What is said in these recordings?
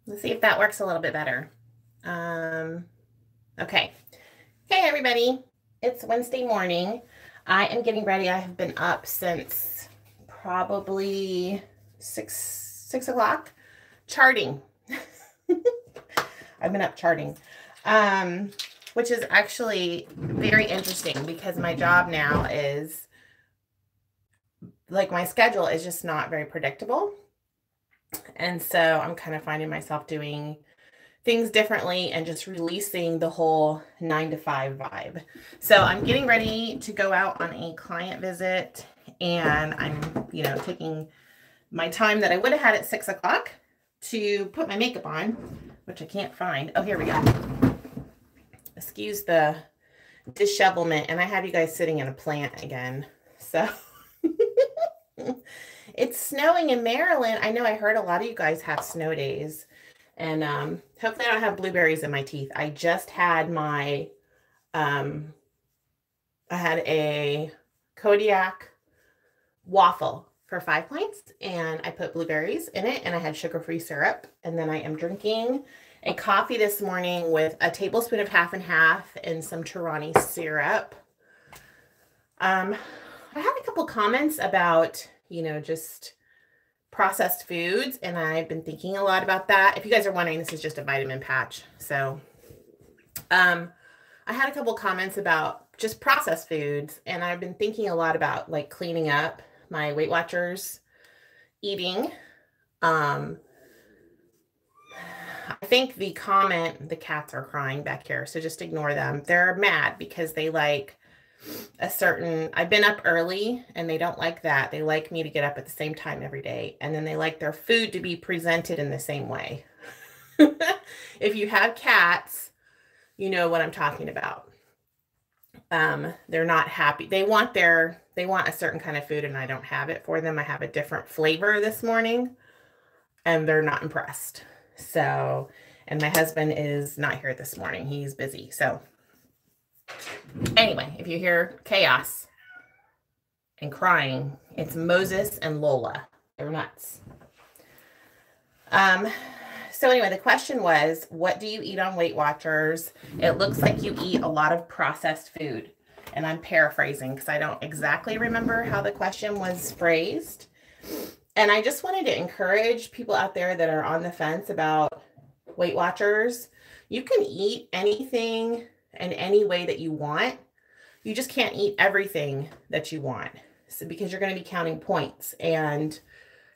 Let's see if that works a little bit better. Okay. Hey, everybody. It's Wednesday morning. I am getting ready. I have been up since probably six o'clock charting. I've been up charting, which is actually very interesting because my job now is like my schedule is just not very predictable. And so I'm kind of finding myself doing things differently and just releasing the whole 9 to 5 vibe. So I'm getting ready to go out on a client visit, and I'm, taking my time that I would have had at 6 o'clock to put my makeup on, which I can't find. Oh, here we go. Excuse the dishevelment, and I have you guys sitting in a plant again. So it's snowing in Maryland. I know I heard a lot of you guys have snow days. And hopefully I don't have blueberries in my teeth. I just had my, I had a Kodiak waffle for 5 points, and I put blueberries in it, and I had sugar-free syrup. And then I am drinking a coffee this morning with a tablespoon of half and half and some Torani syrup. I had a couple comments about, just processed foods, and I've been thinking a lot about that. If you guys are wondering, this is just a vitamin patch. So I had a couple comments about just processed foods, and I've been thinking a lot about like cleaning up my Weight Watchers eating. I think the cats are crying back here, so just ignore them. They're mad because they like I've been up early, and they don't like that. They like me to get up at the same time every day, and then they like their food to be presented in the same way. If you have cats, you know what I'm talking about. They're not happy. They want a certain kind of food, and I don't have it for them. I have a different flavor this morning, and they're not impressed. So, and my husband is not here this morning. He's busy. So anyway, if you hear chaos and crying, it's Moses and Lola. They're nuts. So anyway, the question was, what do you eat on Weight Watchers? It looks like you eat a lot of processed food. And I'm paraphrasing because I don't exactly remember how the question was phrased. And I just wanted to encourage people out there that are on the fence about Weight Watchers. You can eat anything in any way that you want. You just can't eat everything that you want, because you're going to be counting points, and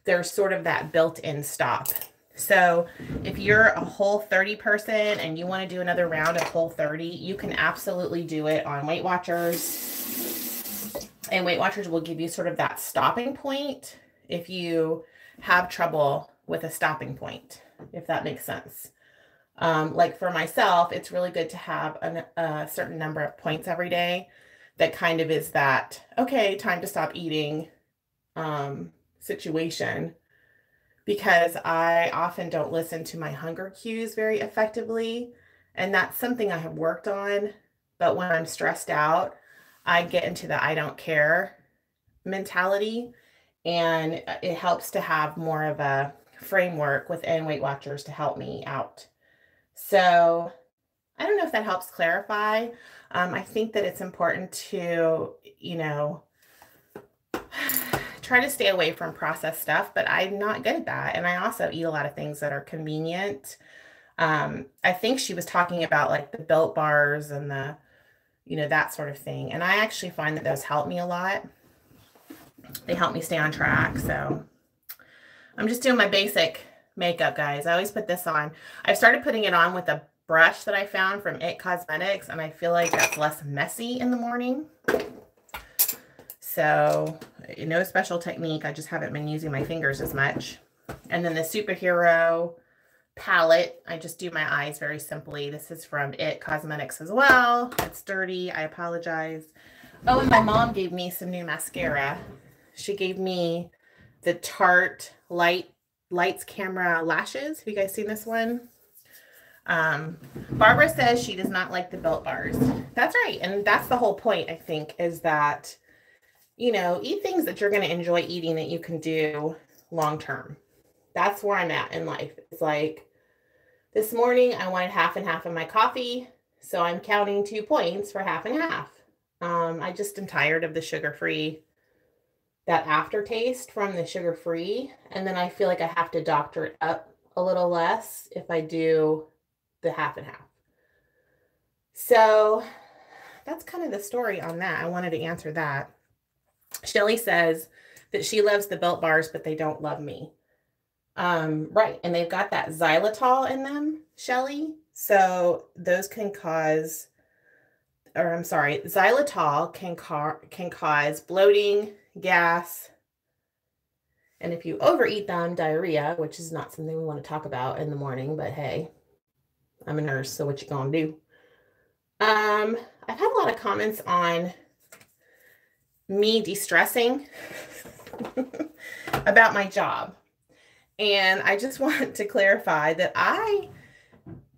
there's sort of that built-in stop. So if you're a Whole30 person and you want to do another round of Whole30, you can absolutely do it on Weight Watchers. And Weight Watchers will give you sort of that stopping point if you have trouble with a stopping point, if that makes sense. Like for myself, it's really good to have a certain number of points every day that kind of is that, okay, time to stop eating situation, because I often don't listen to my hunger cues very effectively. And that's something I have worked on. But when I'm stressed out, I get into the I don't care mentality, and it helps to have more of a framework within Weight Watchers to help me out. So I don't know if that helps clarify. I think that it's important to, try to stay away from processed stuff, but I'm not good at that. And I also eat a lot of things that are convenient. I think she was talking about like the Built bars and the, that sort of thing. And I actually find that those help me a lot. They help me stay on track. So I'm just doing my basic makeup, guys. I always put this on. I've started putting it on with a brush that I found from It Cosmetics, and I feel like that's less messy in the morning. So no special technique. I just haven't been using my fingers as much. And then the Superhero palette, I just do my eyes very simply. This is from It Cosmetics as well. It's dirty. I apologize. Oh, and my mom gave me some new mascara. She gave me the Tarte Lights Camera Lashes. Have you guys seen this one? Barbara says she does not like the Built bars. That's right. And that's the whole point, I think, is that, eat things that you're going to enjoy eating that you can do long term. That's where I'm at in life. It's like, This morning, I wanted half and half of my coffee, so I'm counting 2 points for half and half. I just am tired of the sugar-free, that aftertaste from the sugar-free, and then I feel like I have to doctor it up a little less if I do the half and half. So that's kind of the story on that. I wanted to answer that. Shelly says that she loves the Built Bars, but they don't love me. Right, and they've got that xylitol in them, Shelly. So those can cause, or I'm sorry, xylitol can cause bloating, gas, and if you overeat them, diarrhea, which is not something we want to talk about in the morning, but hey, I'm a nurse, so what you gonna do? I've had a lot of comments on me de-stressing about my job. And I just want to clarify that I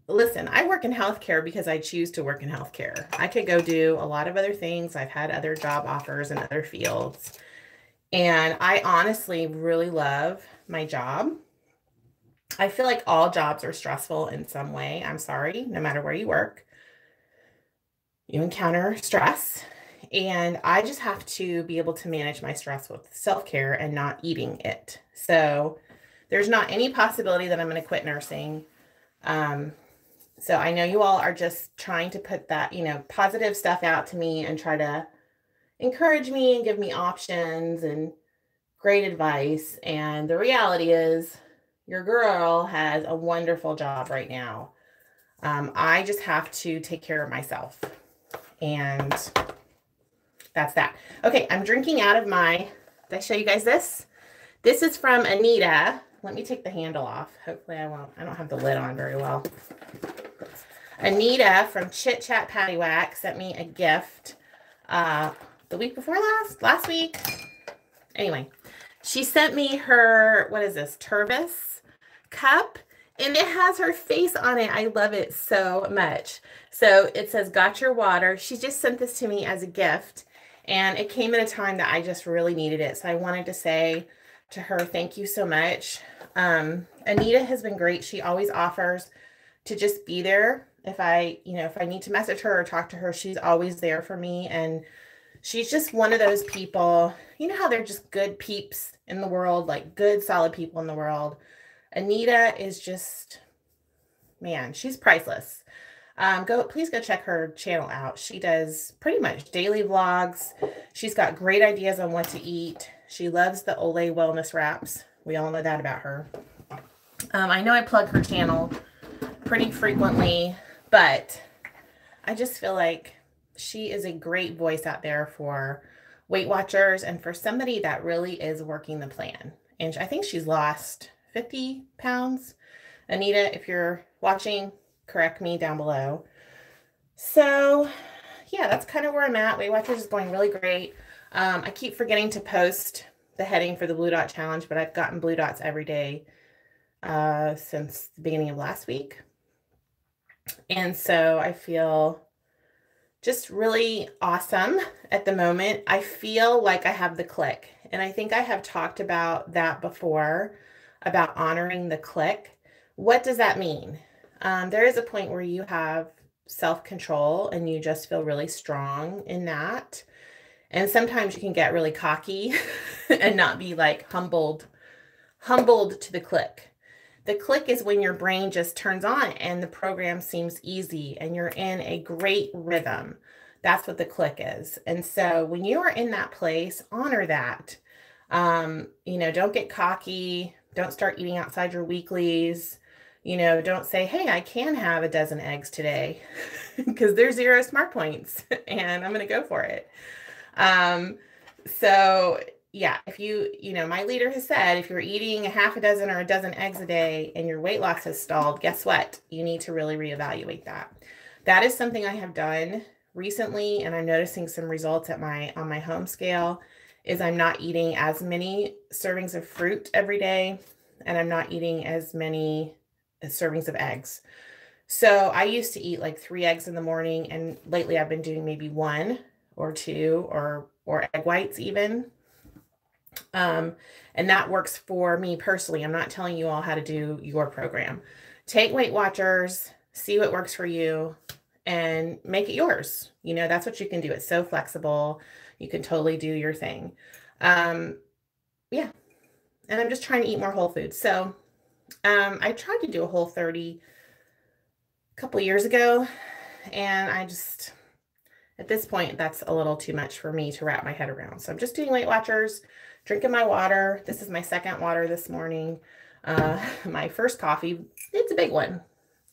work in healthcare because I choose to work in healthcare. I could go do a lot of other things. I've had other job offers in other fields. And I honestly really love my job. I feel like all jobs are stressful in some way. I'm sorry, no matter where you work, you encounter stress. And I just have to be able to manage my stress with self-care and not eating it. So there's not any possibility that I'm going to quit nursing. So I know you all are just trying to put that, positive stuff out to me and try to encourage me and give me options and great advice. And the reality is your girl has a wonderful job right now. I just have to take care of myself. And that's that. Okay, I'm drinking out of my, did I show you guys this? This is from Anita. Let me take the handle off. Hopefully I don't have the lid on very well. Anita from Chit Chat Patty Whack sent me a gift the week before last week. Anyway, she sent me her, what is this, Tervis cup, and it has her face on it. I love it so much. So it says, got your water. She just sent this to me as a gift, and it came at a time that I just really needed it. So I wanted to say to her, thank you so much. Anita has been great. She always offers to just be there. If I need to message her or talk to her, she's always there for me. And she's just one of those people, you know how they're just good peeps in the world, like good, solid people in the world. Anita is just, man, she's priceless. Please go check her channel out. She does pretty much daily vlogs. She's got great ideas on what to eat. She loves the Olay wellness wraps. We all know that about her. I know I plug her channel pretty frequently, but I just feel like she is a great voice out there for Weight Watchers and for somebody that really is working the plan. And I think she's lost 50 pounds. Anita, if you're watching, correct me down below. So yeah, that's kind of where I'm at. Weight Watchers is going really great. I keep forgetting to post the heading for the Blue Dot Challenge, but I've gotten blue dots every day since the beginning of last week. And so I feel just really awesome at the moment. I feel like I have the click. And I think I have talked about that before, about honoring the click. What does that mean? There is a point where you have self-control and you just feel really strong in that. And sometimes you can get really cocky and not be like humbled to the click. The click is when your brain just turns on and the program seems easy and you're in a great rhythm. That's what the click is. And so when you are in that place, honor that. Don't get cocky. Don't start eating outside your weeklies. Don't say, hey, I can have a dozen eggs today because there's 0 smart points and I'm going to go for it. So yeah, if my leader has said, if you're eating a half a dozen or a dozen eggs a day and your weight loss has stalled, guess what? You need to really reevaluate that. That is something I have done recently, and I'm noticing some results on my home scale, is I'm not eating as many servings of fruit every day, and I'm not eating as many servings of eggs. So I used to eat like 3 eggs in the morning, and lately I've been doing maybe 1 or 2 or egg whites even. And that works for me personally. I'm not telling you all how to do your program. take Weight Watchers, see what works for you, and make it yours. You know, that's what you can do. It's so flexible. You can totally do your thing. Yeah. And I'm just trying to eat more whole foods. So I tried to do a Whole30 a couple years ago, and I just, at this point, that's a little too much for me to wrap my head around. So I'm just doing Weight Watchers, drinking my water. This is my second water this morning. My first coffee, it's a big one.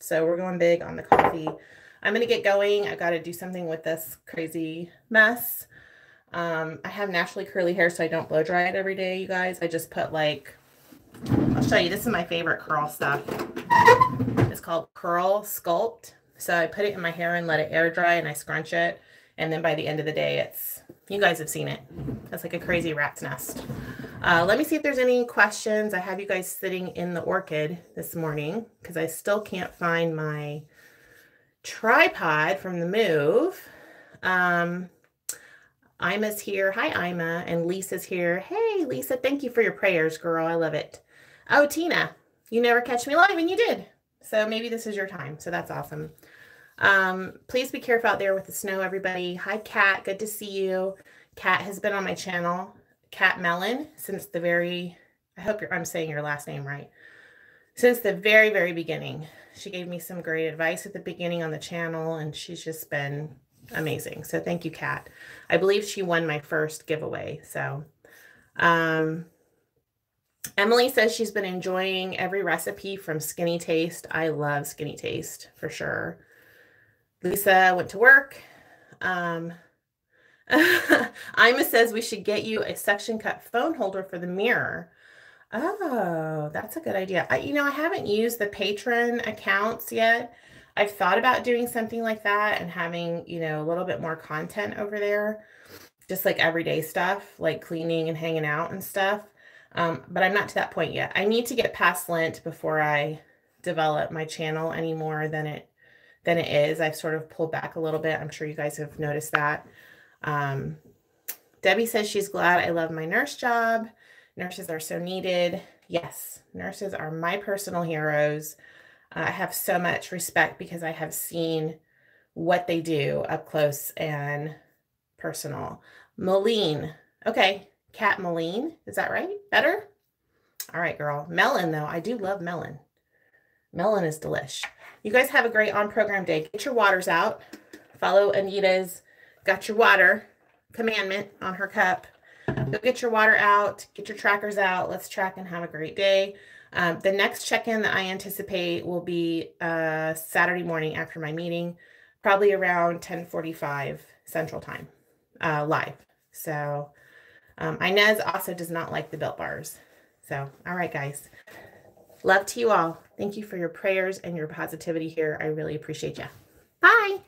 So we're going big on the coffee. I'm going to get going. I've got to do something with this crazy mess. I have naturally curly hair, so I don't blow dry it every day, you guys. I just put like, I'll show you. This is my favorite curl stuff. It's called Curl Sculpt. So I put it in my hair and let it air dry, and I scrunch it. And then by the end of the day, it's, you guys have seen it. It's like a crazy rat's nest. Let me see if there's any questions. I have you guys sitting in the orchid this morning because I still can't find my tripod from the move. Ima's here. Hi, Ima. And Lisa's here. Hey, Lisa, thank you for your prayers, girl. I love it. Oh, Tina, you never catch me live, and you did. So maybe this is your time. So that's awesome. Please be careful out there with the snow, everybody. Hi, Kat. Good to see you. Kat has been on my channel, Kat Mellon, since the very, I hope I'm saying your last name right, since the very, very beginning. She gave me some great advice at the beginning on the channel, and she's just been amazing. So thank you, Kat. I believe she won my first giveaway. So, Emily says she's been enjoying every recipe from Skinny Taste. I love Skinny Taste for sure. Lisa went to work. Ima says we should get you a suction cup phone holder for the mirror. Oh, that's a good idea. I haven't used the patron accounts yet. I've thought about doing something like that and having, a little bit more content over there, just like everyday stuff, like cleaning and hanging out and stuff. But I'm not to that point yet. I need to get past Lent before I develop my channel any more than it is. I've sort of pulled back a little bit. I'm sure you guys have noticed that. Debbie says she's glad I love my nurse job. Nurses are so needed. Yes, nurses are my personal heroes. I have so much respect because I have seen what they do up close and personal. Moline. Okay, Kat Moline. Is that right? Better? All right, girl. Melon, though. I do love melon. Melon is delish. You guys have a great on-program day. Get your waters out. Follow Anita's got your water commandment on her cup. Go get your water out. Get your trackers out. Let's track and have a great day. The next check-in that I anticipate will be Saturday morning after my meeting, probably around 10:45 Central Time, live. So Inez also does not like the Built Bars. So, all right, guys. Love to you all. Thank you for your prayers and your positivity here. I really appreciate you. Bye.